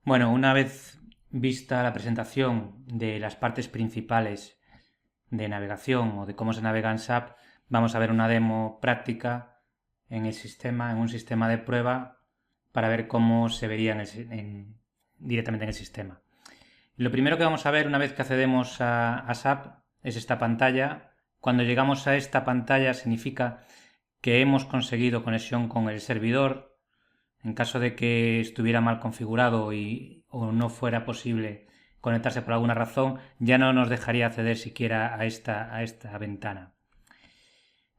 Bueno, una vez vista la presentación de las partes principales de navegación o de cómo se navega en SAP, vamos a ver una demo práctica en el sistema, en un sistema de prueba, para ver cómo se vería directamente en el sistema. Lo primero que vamos a ver una vez que accedemos a SAP es esta pantalla. Cuando llegamos a esta pantalla significa que hemos conseguido conexión con el servidor. En caso de que estuviera mal configurado o no fuera posible conectarse por alguna razón, ya no nos dejaría acceder siquiera a esta ventana.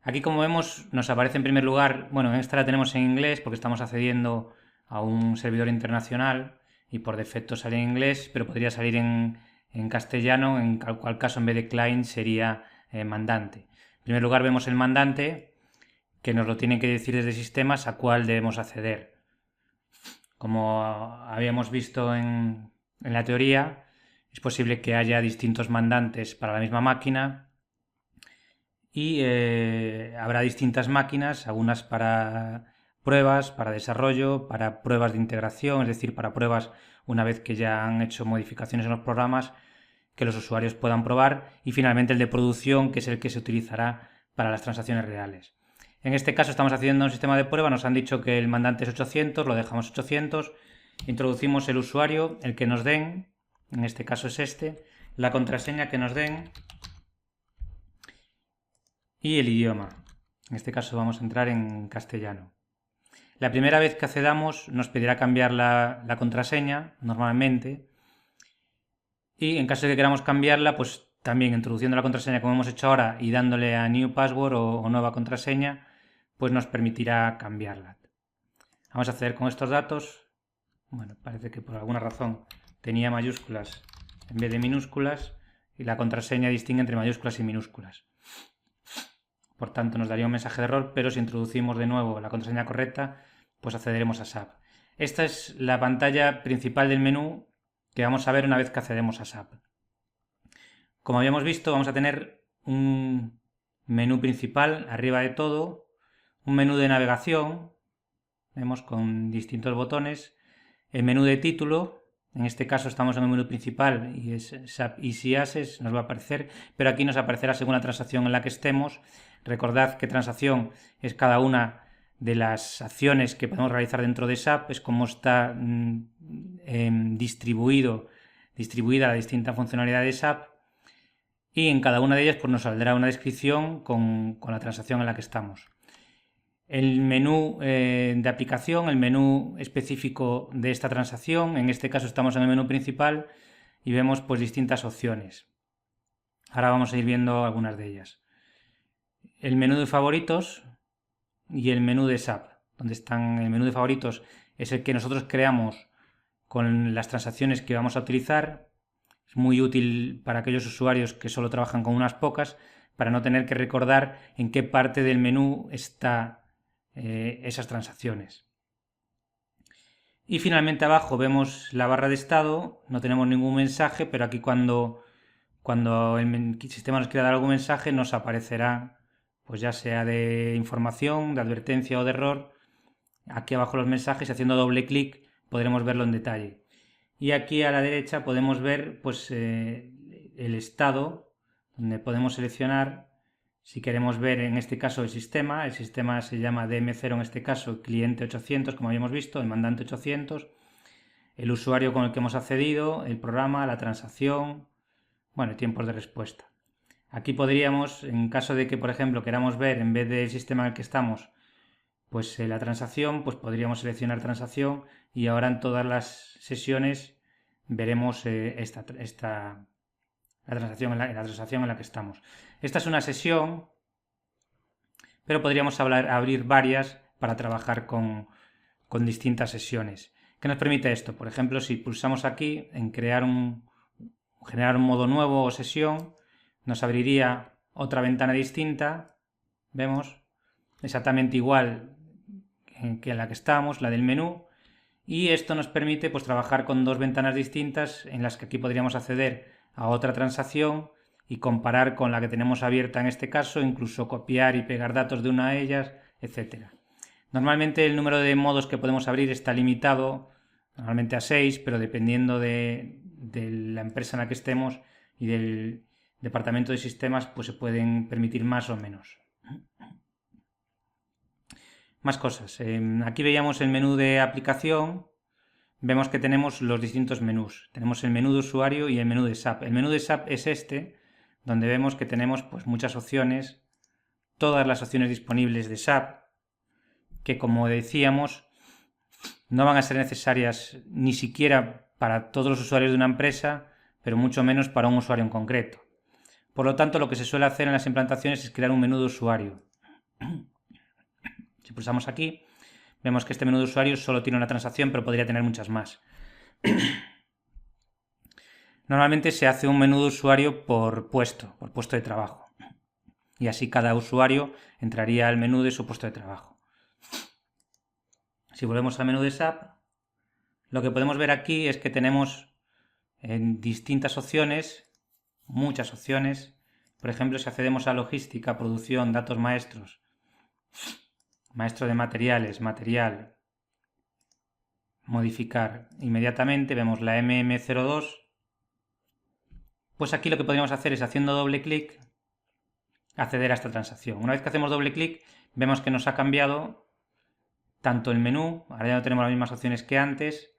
Aquí, como vemos, nos aparece en primer lugar, bueno, en esta la tenemos en inglés porque estamos accediendo a un servidor internacional y por defecto sale en inglés, pero podría salir en castellano, en cual caso en vez de client sería mandante. En primer lugar vemos el mandante, que nos lo tiene que decir desde sistemas a cuál debemos acceder. Como habíamos visto en la teoría, es posible que haya distintos mandantes para la misma máquina y habrá distintas máquinas, algunas para pruebas, para desarrollo, para pruebas de integración, es decir, para pruebas una vez que ya han hecho modificaciones en los programas que los usuarios puedan probar, y finalmente el de producción, que es el que se utilizará para las transacciones reales. En este caso estamos haciendo un sistema de prueba, nos han dicho que el mandante es 800, lo dejamos 800, introducimos el usuario, el que nos den, en este caso es este, la contraseña que nos den y el idioma. En este caso vamos a entrar en castellano. La primera vez que accedamos nos pedirá cambiar la contraseña, normalmente, y en caso de que queramos cambiarla, pues también introduciendo la contraseña como hemos hecho ahora y dándole a New Password o nueva contraseña, pues nos permitirá cambiarla. Vamos a acceder con estos datos. Bueno, parece que por alguna razón tenía mayúsculas en vez de minúsculas y la contraseña distingue entre mayúsculas y minúsculas. Por tanto, nos daría un mensaje de error, pero si introducimos de nuevo la contraseña correcta, pues accederemos a SAP. Esta es la pantalla principal del menú que vamos a ver una vez que accedemos a SAP. Como habíamos visto, vamos a tener un menú principal arriba de todo, un menú de navegación, vemos con distintos botones, el menú de título, en este caso estamos en el menú principal y es SAP Easy Access, nos va a aparecer, pero aquí nos aparecerá según la transacción en la que estemos. Recordad que transacción es cada una de las acciones que podemos realizar dentro de SAP, es como está distribuida la distinta funcionalidad de SAP, y en cada una de ellas pues, nos saldrá una descripción con la transacción en la que estamos. El menú de aplicación, el menú específico de esta transacción, en este caso estamos en el menú principal y vemos pues distintas opciones. Ahora vamos a ir viendo algunas de ellas. El menú de favoritos y el menú de SAP, donde están el menú de favoritos es el que nosotros creamos con las transacciones que vamos a utilizar. Es muy útil para aquellos usuarios que solo trabajan con unas pocas, para no tener que recordar en qué parte del menú está esas transacciones. Y finalmente abajo vemos la barra de estado, no tenemos ningún mensaje, pero aquí cuando el sistema nos quiera dar algún mensaje nos aparecerá, pues ya sea de información, de advertencia o de error, aquí abajo los mensajes, haciendo doble clic podremos verlo en detalle. Y aquí a la derecha podemos ver pues, el estado, donde podemos seleccionar si queremos ver en este caso el sistema se llama DM0 en este caso, cliente 800 como habíamos visto, el mandante 800, el usuario con el que hemos accedido, el programa, la transacción, bueno, tiempos de respuesta. Aquí podríamos, en caso de que por ejemplo queramos ver en vez del sistema en el que estamos, pues la transacción, pues podríamos seleccionar transacción y ahora en todas las sesiones veremos la transacción en la que estamos. Esta es una sesión, pero podríamos abrir varias para trabajar con distintas sesiones. ¿Qué nos permite esto? Por ejemplo, si pulsamos aquí en generar un modo nuevo o sesión, nos abriría otra ventana distinta, vemos, exactamente igual que en la que estamos, la del menú, y esto nos permite pues, trabajar con dos ventanas distintas en las que aquí podríamos acceder a otra transacción y comparar con la que tenemos abierta en este caso, incluso copiar y pegar datos de una de ellas, etc. Normalmente el número de modos que podemos abrir está limitado normalmente a 6, pero dependiendo de la empresa en la que estemos y del departamento de sistemas, pues se pueden permitir más o menos. Más cosas. Aquí veíamos el menú de aplicación. Vemos que tenemos los distintos menús. Tenemos el menú de usuario y el menú de SAP. El menú de SAP es este, donde vemos que tenemos pues, muchas opciones, todas las opciones disponibles de SAP, que como decíamos, no van a ser necesarias ni siquiera para todos los usuarios de una empresa, pero mucho menos para un usuario en concreto. Por lo tanto, lo que se suele hacer en las implantaciones es crear un menú de usuario. Si pulsamos aquí, vemos que este menú de usuario solo tiene una transacción, pero podría tener muchas más. Normalmente se hace un menú de usuario por puesto de trabajo. Y así cada usuario entraría al menú de su puesto de trabajo. Si volvemos al menú de SAP, lo que podemos ver aquí es que tenemos distintas opciones, muchas opciones. Por ejemplo, si accedemos a logística, producción, datos maestros, maestro de materiales, material, modificar inmediatamente, vemos la MM02. Pues aquí lo que podríamos hacer es, haciendo doble clic, acceder a esta transacción. Una vez que hacemos doble clic, vemos que nos ha cambiado tanto el menú, ahora ya no tenemos las mismas opciones que antes,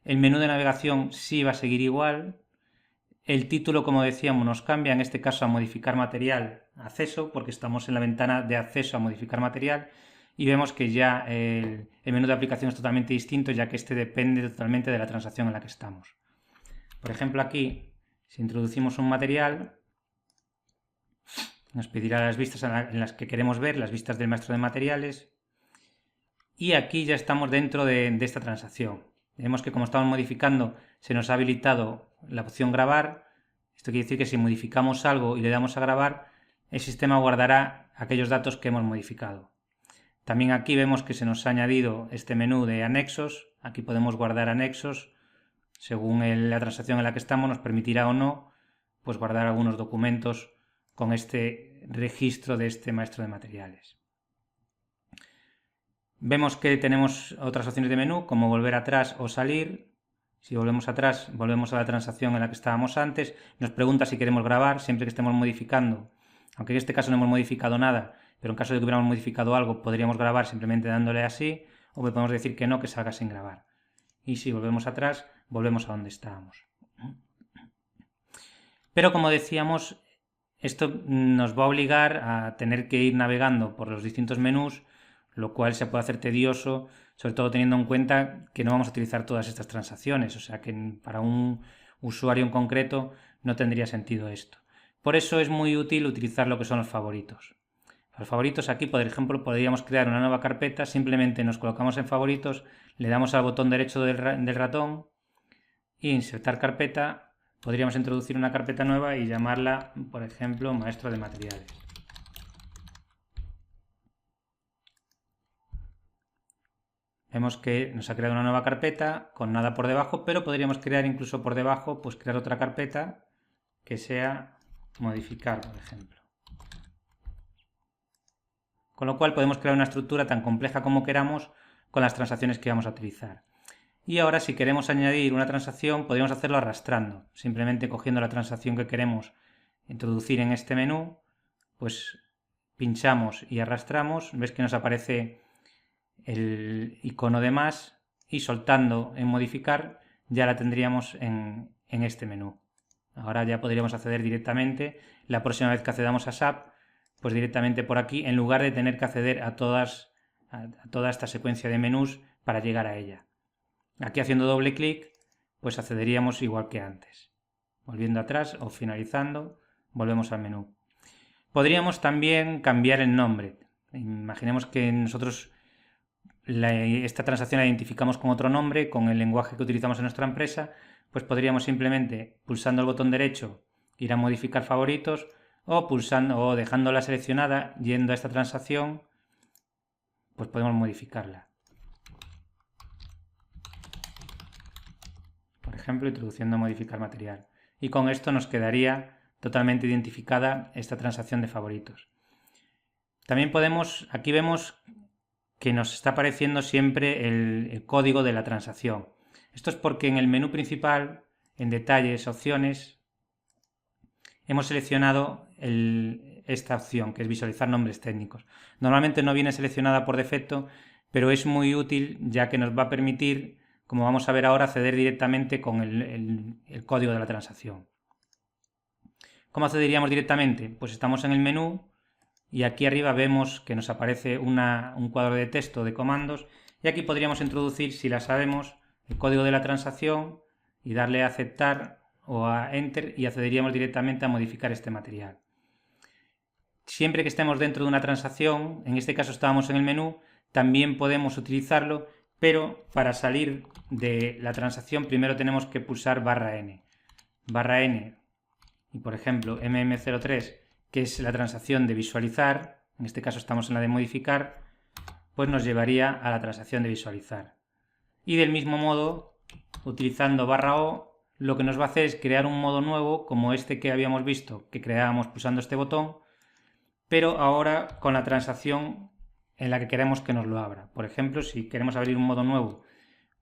el menú de navegación sí va a seguir igual, el título, como decíamos, nos cambia, en este caso a modificar material, acceso, porque estamos en la ventana de acceso a modificar material, y vemos que ya el menú de aplicación es totalmente distinto, ya que este depende totalmente de la transacción en la que estamos. Por ejemplo, aquí, si introducimos un material, nos pedirá las vistas en las que queremos ver, las vistas del maestro de materiales, y aquí ya estamos dentro de esta transacción. Vemos que como estamos modificando, se nos ha habilitado la opción grabar. Esto quiere decir que si modificamos algo y le damos a grabar, el sistema guardará aquellos datos que hemos modificado. También aquí vemos que se nos ha añadido este menú de anexos. Aquí podemos guardar anexos. Según la transacción en la que estamos, nos permitirá o no pues guardar algunos documentos con este registro de este maestro de materiales. Vemos que tenemos otras opciones de menú, como volver atrás o salir. Si volvemos atrás, volvemos a la transacción en la que estábamos antes. Nos pregunta si queremos grabar, siempre que estemos modificando. Aunque en este caso no hemos modificado nada, pero en caso de que hubiéramos modificado algo, podríamos grabar simplemente dándole así, o podemos decir que no, que salga sin grabar. Y si volvemos atrás, volvemos a donde estábamos. Pero como decíamos, esto nos va a obligar a tener que ir navegando por los distintos menús, lo cual se puede hacer tedioso, sobre todo teniendo en cuenta que no vamos a utilizar todas estas transacciones, o sea que para un usuario en concreto no tendría sentido esto. Por eso es muy útil utilizar lo que son los favoritos. Los favoritos aquí, por ejemplo, podríamos crear una nueva carpeta, simplemente nos colocamos en favoritos, le damos al botón derecho del ratón e insertar carpeta. Podríamos introducir una carpeta nueva y llamarla, por ejemplo, maestro de materiales. Vemos que nos ha creado una nueva carpeta con nada por debajo, pero podríamos crear incluso por debajo, pues crear otra carpeta que sea modificar, por ejemplo. Con lo cual podemos crear una estructura tan compleja como queramos con las transacciones que vamos a utilizar. Y ahora, si queremos añadir una transacción, podríamos hacerlo arrastrando, simplemente cogiendo la transacción que queremos introducir en este menú, pues pinchamos y arrastramos, ves que nos aparece el icono de más y soltando en modificar ya la tendríamos en este menú. Ahora ya podríamos acceder directamente, la próxima vez que accedamos a SAP, pues directamente por aquí, en lugar de tener que acceder a toda esta secuencia de menús para llegar a ella. Aquí haciendo doble clic, pues accederíamos igual que antes. Volviendo atrás o finalizando, volvemos al menú. Podríamos también cambiar el nombre. Imaginemos que nosotros esta transacción la identificamos con otro nombre, con el lenguaje que utilizamos en nuestra empresa, pues podríamos simplemente, pulsando el botón derecho, ir a modificar favoritos, o dejándola seleccionada, yendo a esta transacción, pues podemos modificarla. Por ejemplo, introduciendo modificar material. Y con esto nos quedaría totalmente identificada esta transacción de favoritos. También aquí vemos que nos está apareciendo siempre el código de la transacción. Esto es porque en el menú principal, en detalles, opciones, hemos seleccionado esta opción, que es visualizar nombres técnicos. Normalmente no viene seleccionada por defecto, pero es muy útil ya que nos va a permitir, como vamos a ver ahora, acceder directamente con el código de la transacción. ¿Cómo accederíamos directamente? Pues estamos en el menú y aquí arriba vemos que nos aparece un cuadro de texto de comandos y aquí podríamos introducir, si la sabemos, el código de la transacción y darle a aceptar o a enter y accederíamos directamente a modificar este material. Siempre que estemos dentro de una transacción, en este caso estábamos en el menú, también podemos utilizarlo, pero para salir de la transacción primero tenemos que pulsar /n. /n y por ejemplo mm03, que es la transacción de visualizar, en este caso estamos en la de modificar, pues nos llevaría a la transacción de visualizar. Y del mismo modo, utilizando /o, lo que nos va a hacer es crear un modo nuevo, como este que habíamos visto, que creábamos pulsando este botón, pero ahora con la transacción en la que queremos que nos lo abra. Por ejemplo, si queremos abrir un modo nuevo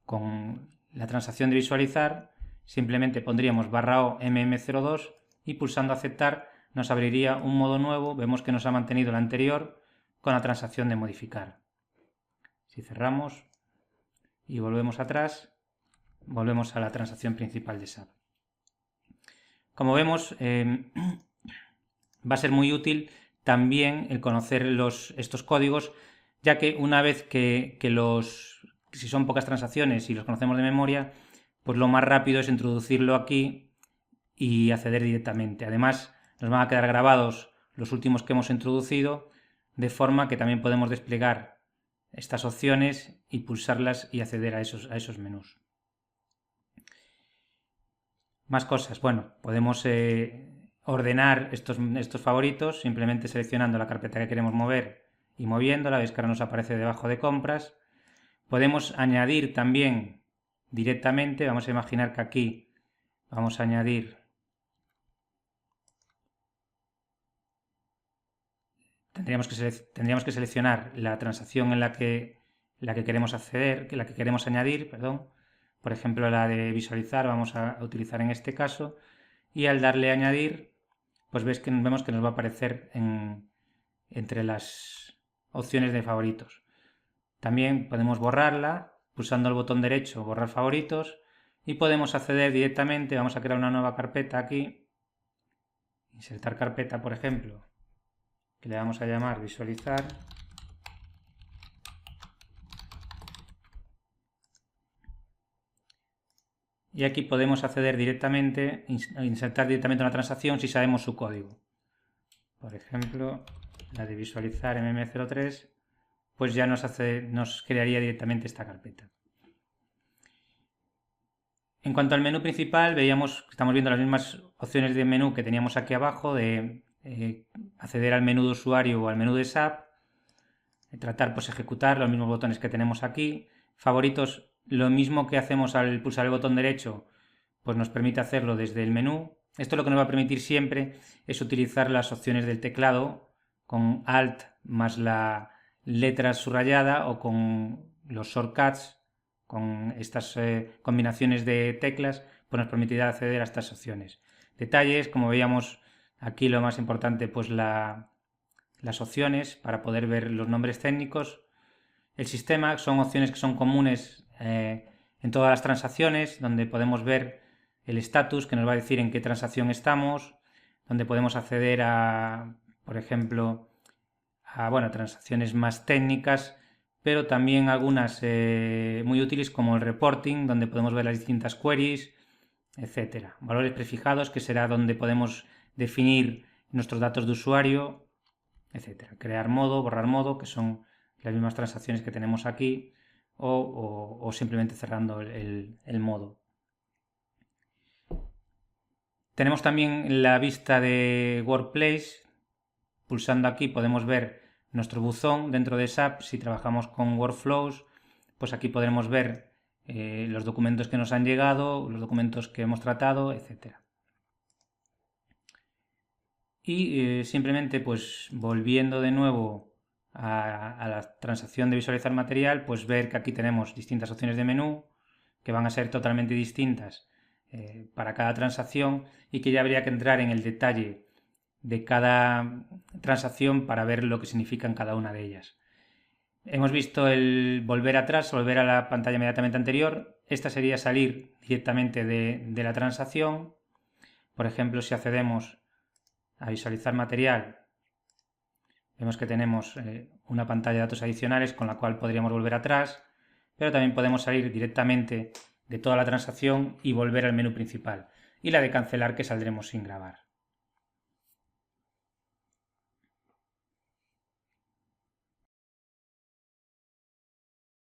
con la transacción de visualizar, simplemente pondríamos /o mm02 y pulsando aceptar nos abriría un modo nuevo. Vemos que nos ha mantenido el anterior con la transacción de modificar. Si cerramos y volvemos atrás, volvemos a la transacción principal de SAP. Como vemos, va a ser muy útil también el conocer estos códigos, ya que una vez que si son pocas transacciones y los conocemos de memoria, pues lo más rápido es introducirlo aquí y acceder directamente. Además, nos van a quedar grabados los últimos que hemos introducido, de forma que también podemos desplegar estas opciones y pulsarlas y acceder a esos menús. Más cosas. Bueno, podemos ordenar estos favoritos simplemente seleccionando la carpeta que queremos mover y moviéndola. Veis que ahora nos aparece debajo de compras. Podemos añadir también directamente. Vamos a imaginar que aquí vamos a añadir, tendríamos que seleccionar la transacción en la que queremos acceder, la que queremos añadir, perdón. Por ejemplo, la de visualizar vamos a utilizar en este caso, y al darle a añadir, pues vemos que nos va a aparecer entre las opciones de favoritos. También podemos borrarla pulsando el botón derecho, borrar favoritos, y podemos acceder directamente. Vamos a crear una nueva carpeta aquí, insertar carpeta, por ejemplo, que le vamos a llamar visualizar. Y aquí podemos acceder directamente, insertar directamente una transacción si sabemos su código. Por ejemplo, la de visualizar mm03, pues ya nos crearía directamente esta carpeta. En cuanto al menú principal, estamos viendo las mismas opciones de menú que teníamos aquí abajo, de acceder al menú de usuario o al menú de SAP, tratar pues ejecutar los mismos botones que tenemos aquí. Favoritos, lo mismo que hacemos al pulsar el botón derecho, pues nos permite hacerlo desde el menú. Esto lo que nos va a permitir siempre es utilizar las opciones del teclado con Alt más la letra subrayada o con los shortcuts, con estas combinaciones de teclas, pues nos permitirá acceder a estas opciones. Detalles, como veíamos aquí, lo más importante, pues las opciones para poder ver los nombres técnicos. El sistema son opciones que son comunes en todas las transacciones, donde podemos ver el estatus, que nos va a decir en qué transacción estamos, donde podemos acceder a, por ejemplo, a transacciones más técnicas, pero también algunas muy útiles como el reporting, donde podemos ver las distintas queries, etcétera. Valores prefijados, que será donde podemos definir nuestros datos de usuario, etcétera. Crear modo, borrar modo, que son las mismas transacciones que tenemos aquí, o simplemente cerrando el modo. Tenemos también la vista de Workplace. Pulsando aquí podemos ver nuestro buzón dentro de SAP. Si trabajamos con Workflows, pues aquí podremos ver los documentos que nos han llegado, los documentos que hemos tratado, etc. Y simplemente pues volviendo de nuevo a la transacción de visualizar material, pues ver que aquí tenemos distintas opciones de menú, que van a ser totalmente distintas para cada transacción y que ya habría que entrar en el detalle de cada transacción para ver lo que significan cada una de ellas. Hemos visto el volver atrás, volver a la pantalla inmediatamente anterior. Esta sería salir directamente de la transacción. Por ejemplo, si accedemos a visualizar material, vemos que tenemos una pantalla de datos adicionales con la cual podríamos volver atrás, pero también podemos salir directamente de toda la transacción y volver al menú principal, y la de cancelar, que saldremos sin grabar.